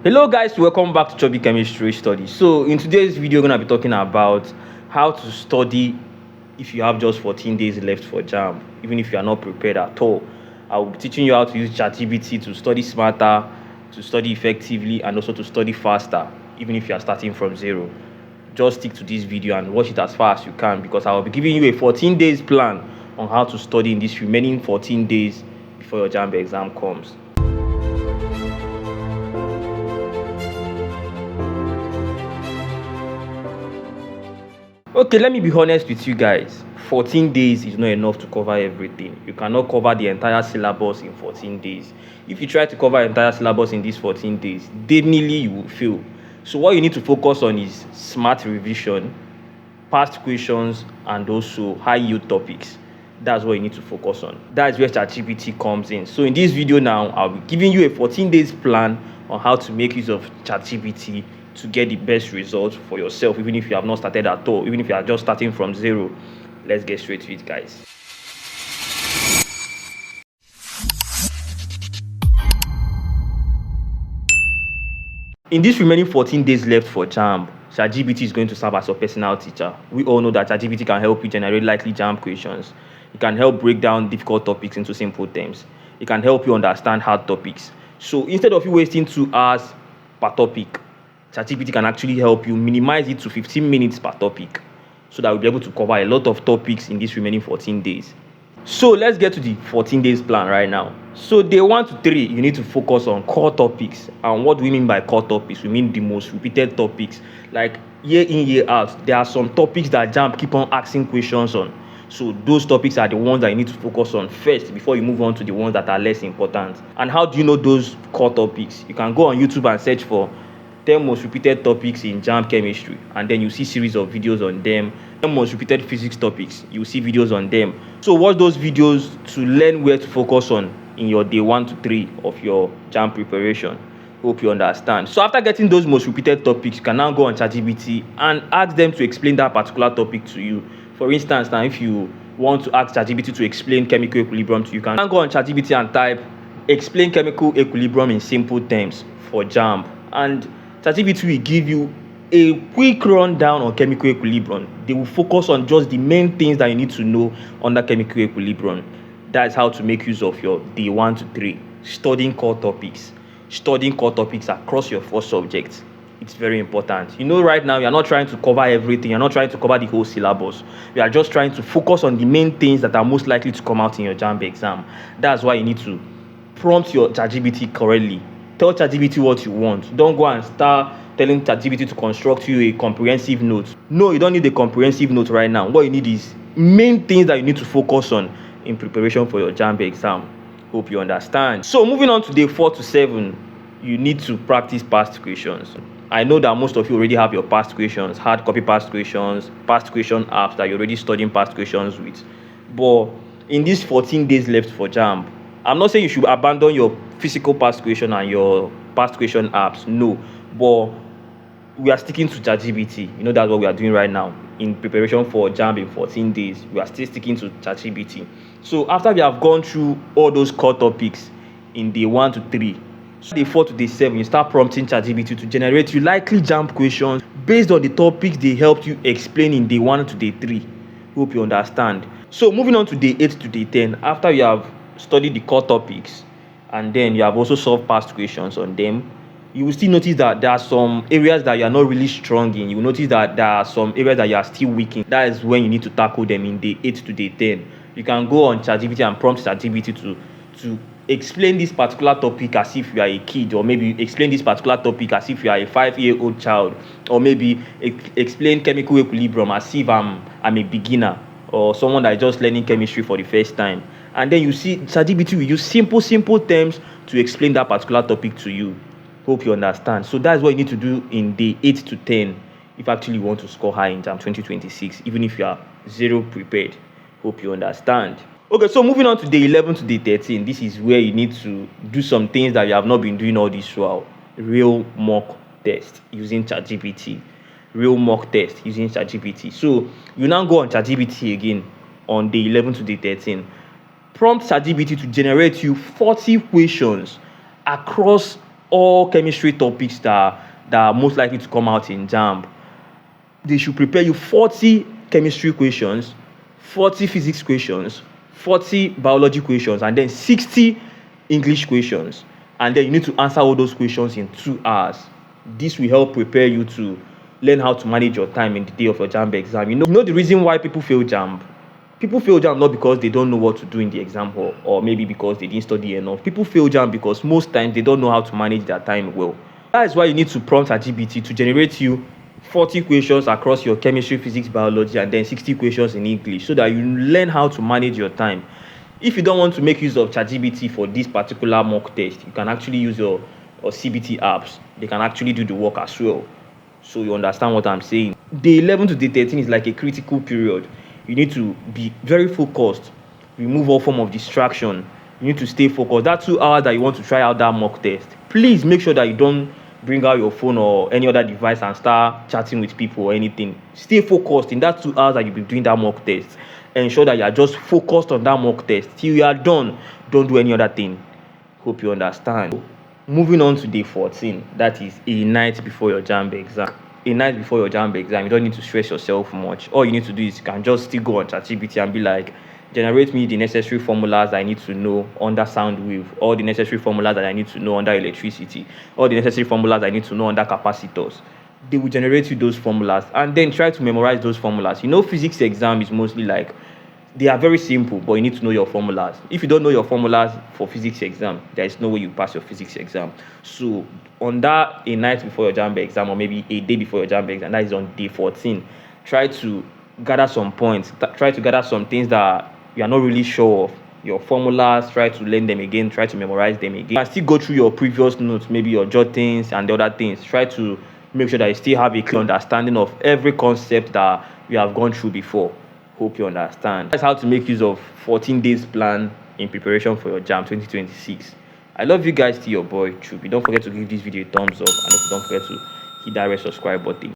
Hello guys, welcome back to Chubby Chemistry Study. So in today's video, we're going to be talking about how to study if you have just 14 days left for JAMB, even if you are not prepared at all. I will be teaching you how to use ChatGPT to study smarter, to study effectively, and also to study faster, even if you are starting from zero. Just stick to this video and watch it as far as you can, because I will be giving you a 14 days plan on how to study in these remaining 14 days before your JAMB exam comes. Okay, let me be honest with you guys. 14 days is not enough to cover everything. You cannot cover the entire syllabus in 14 days. If you try to cover the entire syllabus in these 14 days, definitely you will fail. So what you need to focus on is smart revision, past questions, and also high yield topics. That's what you need to focus on. That's where ChatGPT comes in. So in this video now, I'll be giving you a 14 days plan on how to make use of ChatGPT to get the best results for yourself, even if you have not started at all, even if you are just starting from zero. Let's get straight to it, guys. In these remaining 14 days left for JAMB, ChatGPT is going to serve as your personal teacher. We all know that ChatGPT can help you generate likely JAMB questions. It can help break down difficult topics into simple terms. It can help you understand hard topics. So instead of you wasting 2 hours per topic, ChatGPT can actually help you minimize it to 15 minutes per topic, so that we'll be able to cover a lot of topics in these remaining 14 days. So let's get to the 14 days plan right now. So day 1 to 3, you need to focus on core topics. And what do we mean by core topics? We mean the most repeated topics. Like year in, year out, there are some topics that JAMB keep on asking questions on. So those topics are the ones that you need to focus on first before you move on to the ones that are less important. And how do you know those core topics? You can go on YouTube and search for 10 most repeated topics in JAMB chemistry, and then you see series of videos on them. 10 most repeated physics topics, you see videos on them. So watch those videos to learn where to focus on in your day 1 to 3 of your JAMB preparation. Hope you understand. So after getting those most repeated topics, you can now go on ChatGPT and ask them to explain that particular topic to you. For instance, now if you want to ask ChatGPT to explain chemical equilibrium to you, can now go on ChatGPT and type explain chemical equilibrium in simple terms for JAMB, and ChatGPT will give you a quick rundown on chemical equilibrium. They will focus on just the main things that you need to know under chemical equilibrium. That's how to make use of your day 1 to 3. Studying core topics. Studying core topics across your 4 subjects. It's very important. You know, right now, you're not trying to cover everything. You're not trying to cover the whole syllabus. You are just trying to focus on the main things that are most likely to come out in your JAMB exam. That's why you need to prompt your ChatGPT correctly. Tell ChatGPT what you want. Don't go and start telling ChatGPT to construct you a comprehensive note. No, you don't need a comprehensive note right now. What you need is main things that you need to focus on in preparation for your JAMB exam. Hope you understand. So moving on to day 4 to 7, you need to practice past questions. I know that most of you already have your past questions, hard copy past question apps that you're already studying past questions with. But in these 14 days left for JAMB, I'm not saying you should abandon your physical past question and your past question apps. No, but we are sticking to ChatGPT. You know, that's what we are doing right now in preparation for JAMB in 14 days. We are still sticking to ChatGPT. So after we have gone through all those core topics in day 1 to 3, so day 4 to day 7, you start prompting ChatGPT to generate you likely JAMB questions based on the topics they helped you explain in day 1 to day 3. Hope you understand. So moving on to day 8 to day 10, after you have studied the core topics and then you have also solved past questions on them, you will still notice that there are some areas that you are not really strong in. You will notice that there are some areas that you are still weak in. That is when you need to tackle them in day 8 to day 10. You can go on ChatGPT and prompt ChatGPT to explain this particular topic as if you are a kid, or maybe explain this particular topic as if you are a 5-year-old child, or maybe explain chemical equilibrium as if I'm a beginner or someone that is just learning chemistry for the first time. And then you see ChatGPT will use simple terms to explain that particular topic to you. Hope you understand. So that's what you need to do in day 8 to 10 if actually you want to score high in JAMB 2026, even if you are zero prepared. Hope you understand. Okay, so moving on to day 11 to day 13, this is where you need to do some things that you have not been doing all this while. Real mock test using ChatGPT. Real mock test using ChatGPT. So you now go on ChatGPT again on day 11 to day 13. Prompt ChatGPT to generate you 40 questions across all chemistry topics that are most likely to come out in JAMB. They should prepare you 40 chemistry questions, 40 physics questions, 40 biology questions, and then 60 English questions. And then you need to answer all those questions in 2 hours. This will help prepare you to learn how to manage your time in the day of your JAMB exam. You know the reason why people fail JAMB? People fail JAMB not because they don't know what to do in the exam hall, or maybe because they didn't study enough. People fail JAMB because most times they don't know how to manage their time well. That is why you need to prompt ChatGPT to generate you 40 questions across your chemistry, physics, biology, and then 60 questions in English, so that you learn how to manage your time. If you don't want to make use of ChatGPT for this particular mock test, you can actually use your CBT apps. They can actually do the work as well. So you understand what I'm saying. Day 11 to day 13 is like a critical period. You need to be very focused, remove all form of distraction. You need to stay focused. That 2 hours that you want to try out that mock test, please make sure that you don't bring out your phone or any other device and start chatting with people or anything. Stay focused in that 2 hours that you'll be doing that mock test. Ensure that you are just focused on that mock test till you are done. Don't do any other thing. Hope you understand. Moving on to day 14, that is a night before your JAMB exam. A night before your JAMB exam, you don't need to stress yourself much. All you need to do is you can just still go on ChatGPT and be like, generate me the necessary formulas I need to know under sound wave, all the necessary formulas that I need to know under electricity, all the necessary formulas I need to know under capacitors. They will generate you those formulas, and then try to memorize those formulas. You know, physics exam is mostly like, they are very simple, but you need to know your formulas. If you don't know your formulas for physics exam, there is no way you pass your physics exam. So on that, a night before your JAMB exam, or maybe a day before your JAMB exam, that is on day 14, try to gather some points. Try to gather some things that you are not really sure of. Your formulas, try to learn them again, try to memorize them again. And still go through your previous notes, maybe your jottings and the other things. Try to make sure that you still have a clear understanding of every concept that you have gone through before. Hope you understand. That's how to make use of 14 days plan in preparation for your JAMB 2026. I love you guys. To your boy Chubby. Don't forget to give this video a thumbs up, and also don't forget to hit that red subscribe button.